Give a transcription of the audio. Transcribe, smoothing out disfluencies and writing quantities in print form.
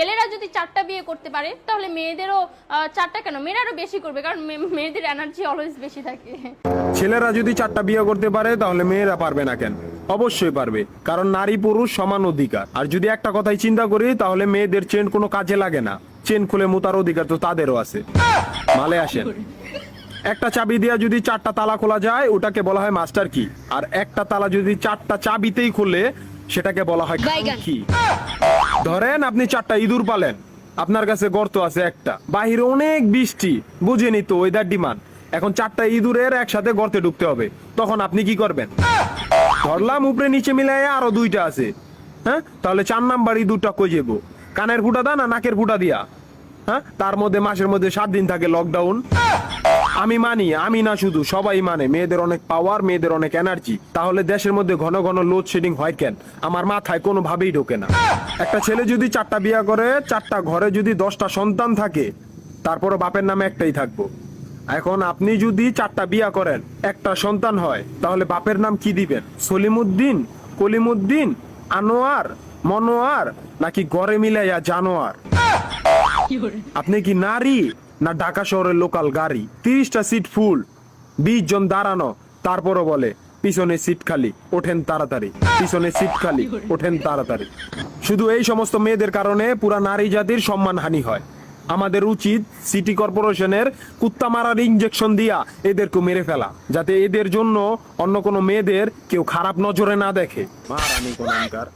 ছেলেরা যদি 4টা বিয়ে করতে পারে তাহলে মেয়েদেরও 4টা কেন, মেয়েরা আরো বেশি করবে, কারণ মেয়েদের এনার্জি অলওয়েজ বেশি থাকে। ছেলেরা যদি 4টা বিয়ে করতে পারে তাহলে মেয়েরা পারবে না কেন? অবশ্যই পারবে, কারণ নারী পুরুষ সমান অধিকার। আর যদি একটা কথাই চিন্তা করি তাহলে মেয়েদের চেন কোনো কাজে লাগে না, চেন খুলে মুতার অধিকার তো তাদেরও আছে। মালে আসেন, একটা চাবি দিয়া যদি 4টা তালা খোলা যায় ওটাকে বলা হয় মাস্টার কি, আর একটা তালা যদি 4টা চাবিতেই খুলে সেটাকে বলা হয় কি। ধরেন আপনি 4টা ইঁদুর পালেন, আপনার কাছে গর্ত আছে একটা, বাহিরে অনেক বৃষ্টি, বুঝেনি তো ওয়েদার ডিমান্ড। এখন 4টা ইঁদুরের একসাথে গর্তে ঢুকতে হবে, তখন আপনি কি করবেন? ধরলাম উপরে নিচে মিলাইয়া আরো 2টা আছে, হ্যাঁ, তাহলে 4 নাম্বার ইঁদুরটা কই যাবো? কানের ফুটা দা না নাকের ফুটা দিয়া? হ্যাঁ, তার মধ্যে মাসের মধ্যে 7 দিন থাকে লকডাউন। আমি মানি, আমি না শুধু সবাই মানে, মেয়েদের অনেক পাওয়ার, মেয়েদের অনেক এনার্জি। তাহলে দেশের মধ্যে ঘন ঘন লোডশেডিং হয় কেন? আমার মাথায় কোনোভাবেই ঢোকে না। একটা ছেলে যদি 4টা বিয়ে করে, 4টা ঘরে যদি 10টা সন্তান থাকে, তারপরে বাপের নামে একটাই থাকবো। এখন আপনি যদি 4টা বিয়ে করেন, একটা সন্তান হয়, তাহলে বাপের নাম কি দিবেন? সলিমুদ্দিন, কলিমুদ্দিন, আনোয়ার, মনোয়ার, নাকি গড়ে মিলাইয়া জানোয়ার? আপনি কি নারী না ঢাকা শহরের লোকাল গাড়ি? 30টা সিট ফুল, 20 জন দাঁড়ানো, তারপরও বলে পিছনে সিট খালি, ওঠেন তাড়াতাড়ি, পিছনে সিট খালি, ওঠেন তাড়াতাড়ি। শুধু এই সমস্ত মেয়েদের কারণে পুরা নারী জাতির সম্মানহানি হয়। আমাদের উচিত সিটি কর্পোরেশনের কুত্তা মারার ইনজেকশন দিয়া এদেরকে মেরে ফেলা, যাতে এদের জন্য অন্য কোনো মেয়েদের কেউ খারাপ নজরে না দেখে। মারানি কোনকার।